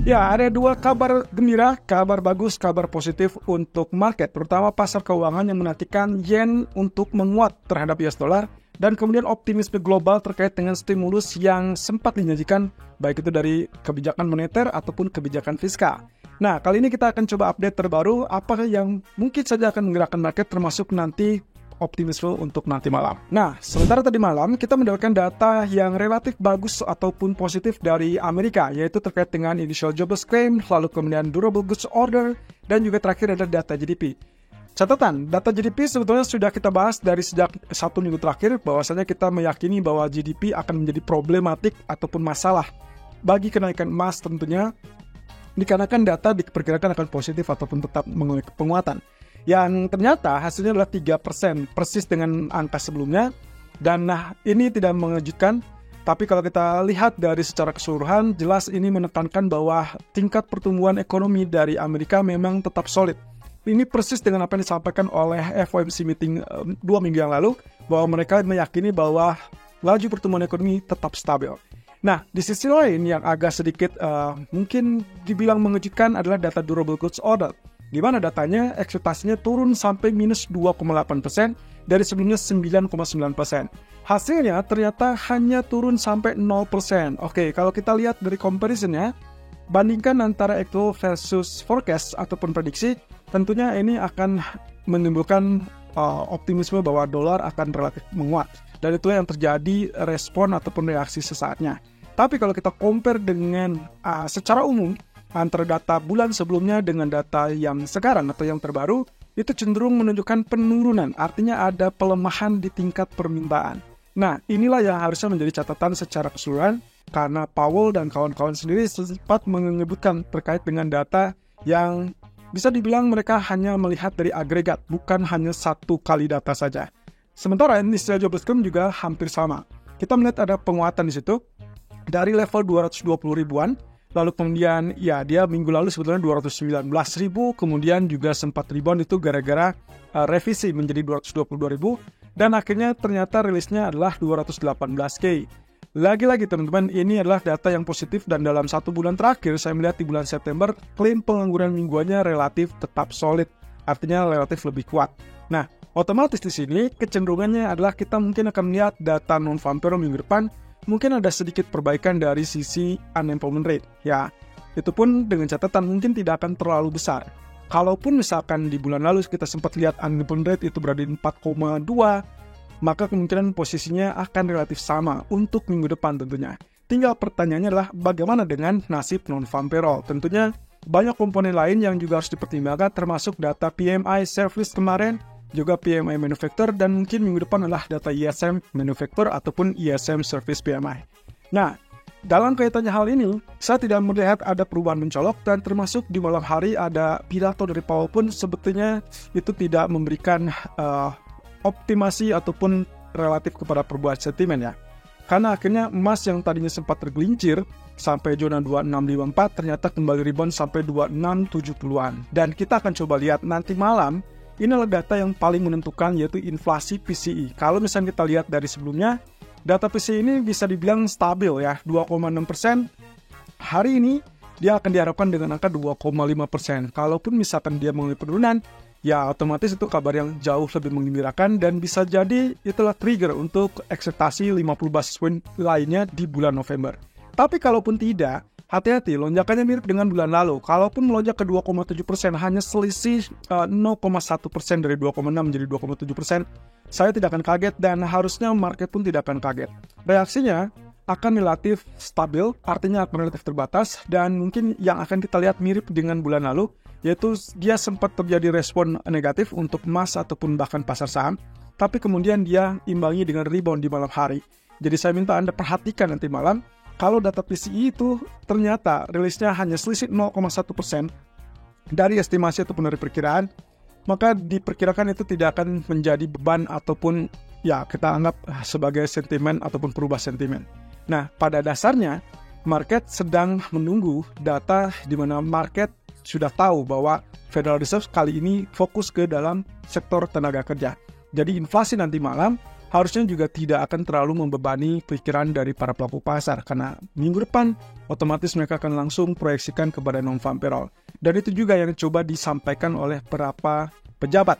Ya, ada dua kabar gembira, kabar bagus, kabar positif untuk market, terutama pasar keuangan yang menantikan yen untuk menguat terhadap US dollar, dan kemudian optimisme global terkait dengan stimulus yang sempat dijanjikan, baik itu dari kebijakan moneter ataupun kebijakan fiskal. Nah, kali ini kita akan coba update terbaru, apa yang mungkin saja akan menggerakkan market, termasuk nanti optimisme untuk nanti malam. Nah, sementara tadi malam kita mendapatkan data yang relatif bagus ataupun positif dari Amerika, yaitu terkait dengan initial jobless claim, lalu kemudian durable goods order, dan juga terakhir ada data GDP. Catatan, data GDP sebetulnya sudah kita bahas dari sejak 1 minggu terakhir, bahwasanya kita meyakini bahwa GDP akan menjadi problematik ataupun masalah bagi kenaikan emas tentunya, dikarenakan data diperkirakan akan positif ataupun tetap mengalami penguatan. Yang ternyata hasilnya adalah 3%, persis dengan angka sebelumnya. Dan ini tidak mengejutkan, tapi kalau kita lihat dari secara keseluruhan, jelas ini menekankan bahwa tingkat pertumbuhan ekonomi dari Amerika memang tetap solid. Ini persis dengan apa yang disampaikan oleh FOMC meeting 2 minggu yang lalu, bahwa mereka meyakini bahwa laju pertumbuhan ekonomi tetap stabil. Nah, di sisi lain yang agak sedikit mungkin dibilang mengejutkan adalah data durable goods order, di mana datanya ekspektasinya turun sampai minus 2,8% dari sebelumnya 9,9%. Hasilnya ternyata hanya turun sampai 0%. Oke, kalau kita lihat dari comparisonnya, bandingkan antara actual versus forecast ataupun prediksi, tentunya ini akan menimbulkan optimisme bahwa dolar akan relatif menguat. Dan itu yang terjadi respon ataupun reaksi sesaatnya. Tapi kalau kita compare dengan secara umum, antara data bulan sebelumnya dengan data yang sekarang atau yang terbaru, itu cenderung menunjukkan penurunan, artinya ada pelemahan di tingkat permintaan. Nah, inilah yang harusnya menjadi catatan secara keseluruhan, karena Powell dan kawan-kawan sendiri sempat menyebutkan terkait dengan data yang bisa dibilang mereka hanya melihat dari agregat, bukan hanya satu kali data saja. Sementara initial jobless claim juga hampir sama. Kita melihat ada penguatan di situ, dari level 220 ribuan, lalu kemudian ya dia minggu lalu sebetulnya 219 ribu, kemudian juga sempat rebound itu gara-gara revisi menjadi 222 ribu, dan akhirnya ternyata rilisnya adalah 218K. Lagi-lagi teman-teman, ini adalah data yang positif, dan dalam 1 bulan terakhir saya melihat di bulan September klaim pengangguran mingguannya relatif tetap solid, artinya relatif lebih kuat. Nah, otomatis di sini kecenderungannya adalah kita mungkin akan melihat data non-farm payroll minggu depan mungkin ada sedikit perbaikan dari sisi unemployment rate. Ya, itu pun dengan catatan mungkin tidak akan terlalu besar. Kalaupun misalkan di bulan lalu kita sempat lihat unemployment rate itu berada di 4,2, maka kemungkinan posisinya akan relatif sama untuk minggu depan tentunya. Tinggal pertanyaannya adalah bagaimana dengan nasib non-farm payroll. Tentunya banyak komponen lain yang juga harus dipertimbangkan, termasuk data PMI service kemarin, juga PMI manufacturer, dan mungkin minggu depan adalah data ISM manufacturer ataupun ISM service PMI. Nah, dalam kaitannya hal ini, saya tidak melihat ada perubahan mencolok, dan termasuk di malam hari ada pidato dari Powell pun sebetulnya itu tidak memberikan optimasi ataupun relatif kepada perubahan sentimen ya. Karena akhirnya emas yang tadinya sempat tergelincir sampai zona 2654 ternyata kembali rebound sampai 2670-an. Dan kita akan coba lihat nanti malam. Ini adalah data yang paling menentukan, yaitu inflasi PCE. Kalau misalnya kita lihat dari sebelumnya, data PCE ini bisa dibilang stabil ya, 2,6%. Hari ini dia akan diharapkan dengan angka 2,5%. Kalaupun misalkan dia mengalami penurunan, ya otomatis itu kabar yang jauh lebih menggembirakan, dan bisa jadi itulah trigger untuk ekspektasi 50 basis point lainnya di bulan November. Tapi kalaupun tidak, hati-hati, lonjakannya mirip dengan bulan lalu. Kalaupun melonjak ke 2,7%, hanya selisih 0,1% dari 2,6 menjadi 2,7%, saya tidak akan kaget, dan harusnya market pun tidak akan kaget. Reaksinya akan relatif stabil, artinya akan relatif terbatas, dan mungkin yang akan kita lihat mirip dengan bulan lalu, yaitu dia sempat terjadi respon negatif untuk emas ataupun bahkan pasar saham, tapi kemudian dia imbangi dengan rebound di malam hari. Jadi saya minta Anda perhatikan nanti malam, kalau data PCE itu ternyata rilisnya hanya selisih 0,1% dari estimasi ataupun dari perkiraan, maka diperkirakan itu tidak akan menjadi beban ataupun ya kita anggap sebagai sentimen ataupun perubahan sentimen. Nah, pada dasarnya market sedang menunggu data di mana market sudah tahu bahwa Federal Reserve kali ini fokus ke dalam sektor tenaga kerja. Jadi inflasi nanti malam harusnya juga tidak akan terlalu membebani pikiran dari para pelaku pasar, karena minggu depan otomatis mereka akan langsung proyeksikan kepada non-farm payroll. Dan itu juga yang coba disampaikan oleh beberapa pejabat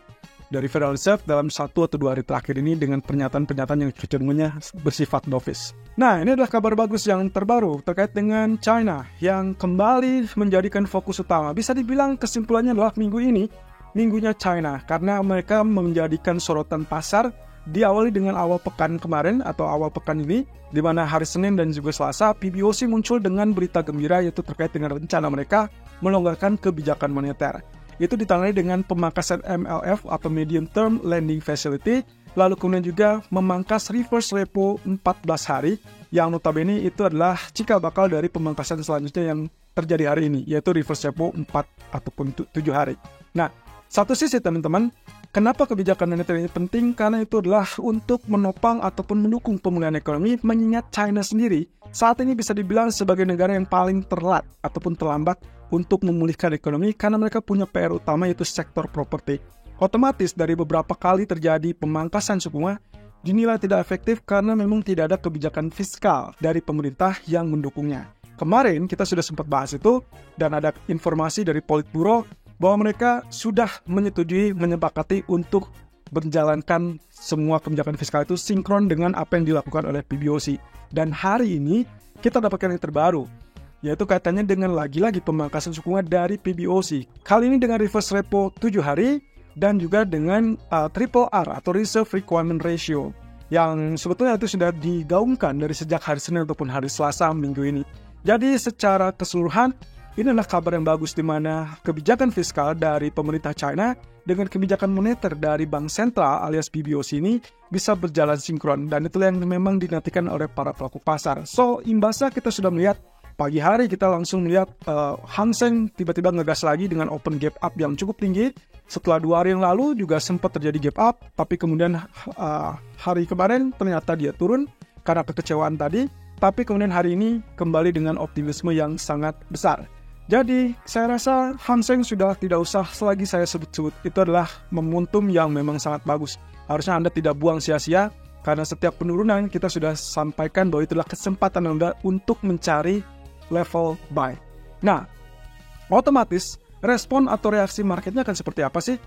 dari Federal Reserve dalam 1 atau 2 hari terakhir ini dengan pernyataan-pernyataan yang kecenderungannya bersifat dovish. Nah, ini adalah kabar bagus yang terbaru terkait dengan China yang kembali menjadikan fokus utama. Bisa dibilang kesimpulannya adalah minggu ini, minggunya China, karena mereka menjadikan sorotan pasar diawali dengan awal pekan kemarin atau awal pekan ini, di mana hari Senin dan juga Selasa, PBOC muncul dengan berita gembira yaitu terkait dengan rencana mereka melonggarkan kebijakan moneter. Itu ditandai dengan pemangkasan MLF atau Medium Term Lending Facility, lalu kemudian juga memangkas reverse repo 14 hari, yang notabene itu adalah cikal bakal dari pemangkasan selanjutnya yang terjadi hari ini, yaitu reverse repo 4 ataupun 7 hari. Nah, satu sisi teman-teman, kenapa kebijakan moneter ini penting? Karena itu adalah untuk menopang ataupun mendukung pemulihan ekonomi, mengingat China sendiri saat ini bisa dibilang sebagai negara yang paling telat ataupun terlambat untuk memulihkan ekonomi karena mereka punya PR utama yaitu sektor properti. Otomatis dari beberapa kali terjadi pemangkasan suku bunga dinilai tidak efektif karena memang tidak ada kebijakan fiskal dari pemerintah yang mendukungnya. Kemarin kita sudah sempat bahas itu dan ada informasi dari Politburo bahwa mereka sudah menyepakati untuk menjalankan semua kebijakan fiskal itu sinkron dengan apa yang dilakukan oleh PBOC. Dan hari ini kita dapatkan yang terbaru, yaitu kaitannya dengan lagi-lagi pemangkasan suku bunga dari PBOC. Kali ini dengan reverse repo 7 hari dan juga dengan triple R atau Reserve Requirement Ratio yang sebetulnya itu sudah digaungkan dari sejak hari Senin ataupun hari Selasa minggu ini. Jadi secara keseluruhan ini adalah kabar yang bagus di mana kebijakan fiskal dari pemerintah China dengan kebijakan moneter dari Bank Sentral alias PBOC ini bisa berjalan sinkron, dan itulah yang memang dinantikan oleh para pelaku pasar. So, imbasnya kita sudah melihat pagi hari kita langsung melihat Hang Seng tiba-tiba ngegas lagi dengan open gap up yang cukup tinggi. Setelah 2 hari yang lalu juga sempat terjadi gap up, tapi kemudian hari kemarin ternyata dia turun karena kekecewaan tadi, tapi kemudian hari ini kembali dengan optimisme yang sangat besar. Jadi, saya rasa Hang Seng sudah tidak usah lagi saya sebut-sebut. Itu adalah momentum yang memang sangat bagus. Harusnya Anda tidak buang sia-sia, karena setiap penurunan kita sudah sampaikan bahwa itulah kesempatan Anda untuk mencari level buy. Nah, otomatis respon atau reaksi marketnya akan seperti apa sih?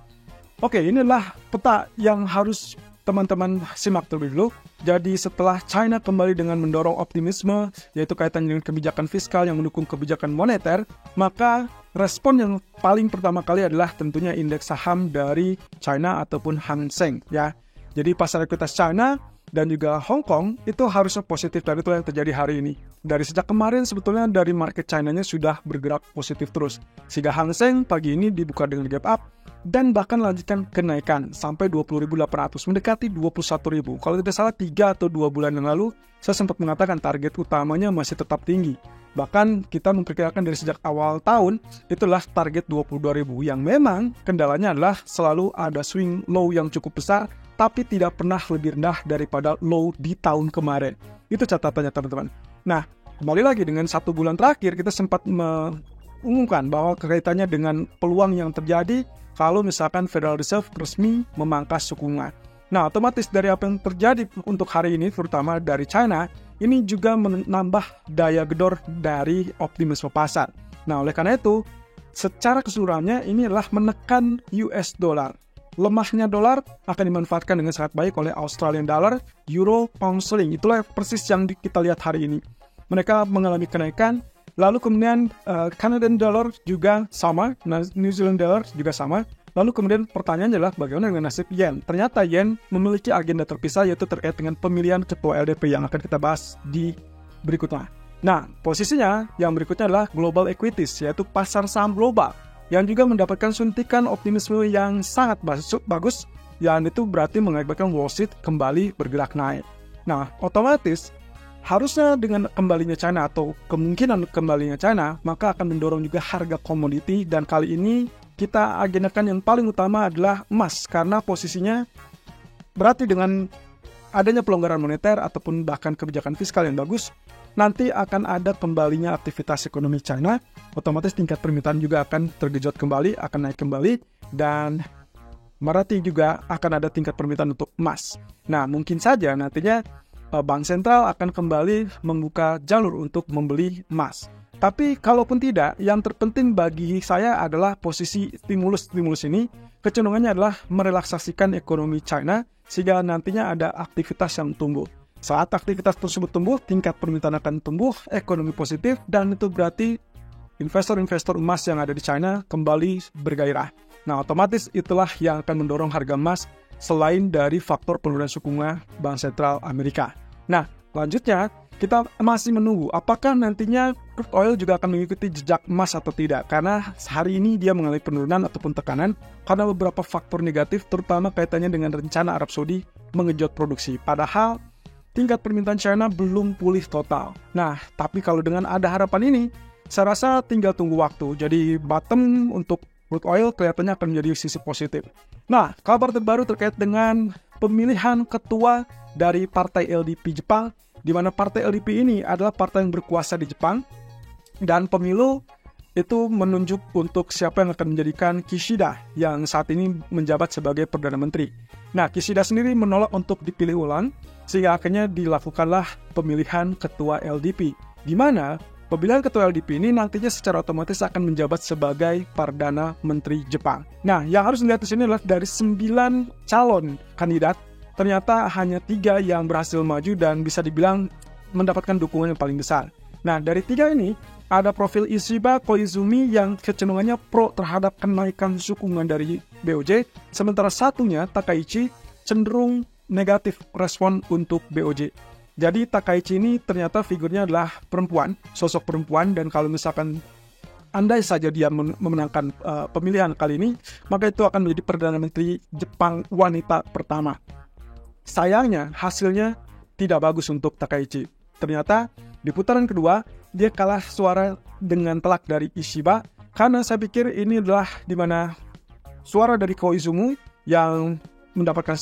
Oke, inilah peta yang harus teman-teman simak terlebih dulu. Jadi setelah China kembali dengan mendorong optimisme, yaitu kaitan dengan kebijakan fiskal yang mendukung kebijakan moneter, maka respon yang paling pertama kali adalah tentunya indeks saham dari China ataupun Hang Seng ya. Jadi pasar ekuitas China dan juga Hong Kong itu harusnya positif, dari itu yang terjadi hari ini. Dari sejak kemarin sebetulnya dari market China-nya sudah bergerak positif terus. Sehingga Hang Seng pagi ini dibuka dengan gap up dan bahkan lanjutkan kenaikan sampai 20.800, mendekati 21.000. Kalau tidak salah 3 atau 2 bulan yang lalu saya sempat mengatakan target utamanya masih tetap tinggi. Bahkan kita memperkirakan dari sejak awal tahun itulah target 22.000 yang memang kendalanya adalah selalu ada swing low yang cukup besar tapi tidak pernah lebih rendah daripada low di tahun kemarin. Itu catatannya teman-teman. Nah, kembali lagi dengan 1 bulan terakhir kita sempat mengumumkan bahwa kaitannya dengan peluang yang terjadi kalau misalkan Federal Reserve resmi memangkas suku bunga. Nah, otomatis dari apa yang terjadi untuk hari ini, terutama dari China, ini juga menambah daya gedor dari optimisme pasar. Nah, oleh karena itu, secara keseluruhannya ini adalah menekan US dollar. Lemahnya dolar akan dimanfaatkan dengan sangat baik oleh Australian dollar, euro, pound sterling. Itulah persis yang kita lihat hari ini. Mereka mengalami kenaikan. Lalu kemudian Canadian dollar juga sama, New Zealand dollar juga sama. Lalu kemudian pertanyaannya adalah bagaimana dengan nasib yen? Ternyata yen memiliki agenda terpisah yaitu terkait dengan pemilihan ketua LDP yang akan kita bahas di berikutnya. Nah, posisinya yang berikutnya adalah global equities, yaitu pasar saham global yang juga mendapatkan suntikan optimisme yang sangat bagus, yang itu berarti mengakibatkan Wall Street kembali bergerak naik. Nah, otomatis harusnya dengan kembalinya China atau kemungkinan kembalinya China, maka akan mendorong juga harga komoditi, dan kali ini kita agendakan yang paling utama adalah emas, karena posisinya berarti dengan adanya pelonggaran moneter ataupun bahkan kebijakan fiskal yang bagus, nanti akan ada kembalinya aktivitas ekonomi China, otomatis tingkat permintaan juga akan tergejot kembali, akan naik kembali, dan berarti juga akan ada tingkat permintaan untuk emas. Nah, mungkin saja nantinya bank sentral akan kembali membuka jalur untuk membeli emas. Tapi kalaupun tidak, yang terpenting bagi saya adalah posisi stimulus ini kecenderungannya adalah merelaksasikan ekonomi China sehingga nantinya ada aktivitas yang tumbuh. Saat aktivitas tersebut tumbuh, tingkat permintaan akan tumbuh, ekonomi positif, dan itu berarti investor-investor emas yang ada di China kembali bergairah. Nah, otomatis itulah yang akan mendorong harga emas selain dari faktor penurunan suku bunga Bank Sentral Amerika. Nah, selanjutnya kita masih menunggu apakah nantinya crude oil juga akan mengikuti jejak emas atau tidak. Karena hari ini dia mengalami penurunan ataupun tekanan karena beberapa faktor negatif terutama kaitannya dengan rencana Arab Saudi mengejut produksi. Padahal tingkat permintaan China belum pulih total. Nah, tapi kalau dengan ada harapan ini, saya rasa tinggal tunggu waktu. Jadi bottom untuk crude oil kelihatannya akan menjadi sisi positif. Nah, kabar terbaru terkait dengan pemilihan ketua dari Partai LDP Jepang, di mana Partai LDP ini adalah partai yang berkuasa di Jepang, dan pemilu itu menunjuk untuk siapa yang akan menjadikan Kishida yang saat ini menjabat sebagai Perdana Menteri. Nah, Kishida sendiri menolak untuk dipilih ulang, sehingga akhirnya dilakukanlah pemilihan ketua LDP, di mana pemilihan ketua LDP ini nantinya secara otomatis akan menjabat sebagai Perdana Menteri Jepang. Nah, yang harus dilihat di sini adalah dari 9 calon kandidat, ternyata hanya 3 yang berhasil maju dan bisa dibilang mendapatkan dukungan yang paling besar. Nah, dari 3 ini, ada profil Ishiba Koizumi yang kecenderungannya pro terhadap kenaikan suku bunga dari BOJ, sementara satunya, Takaichi, cenderung negatif respon untuk BOJ. Jadi Takaichi ini ternyata figurnya adalah perempuan, sosok perempuan, dan kalau misalkan andai saja dia memenangkan pemilihan kali ini, maka itu akan menjadi Perdana Menteri Jepang wanita pertama. Sayangnya, hasilnya tidak bagus untuk Takaichi. Ternyata, di putaran kedua, dia kalah suara dengan telak dari Ishiba, karena saya pikir ini adalah di mana suara dari Koizumi yang mendapatkan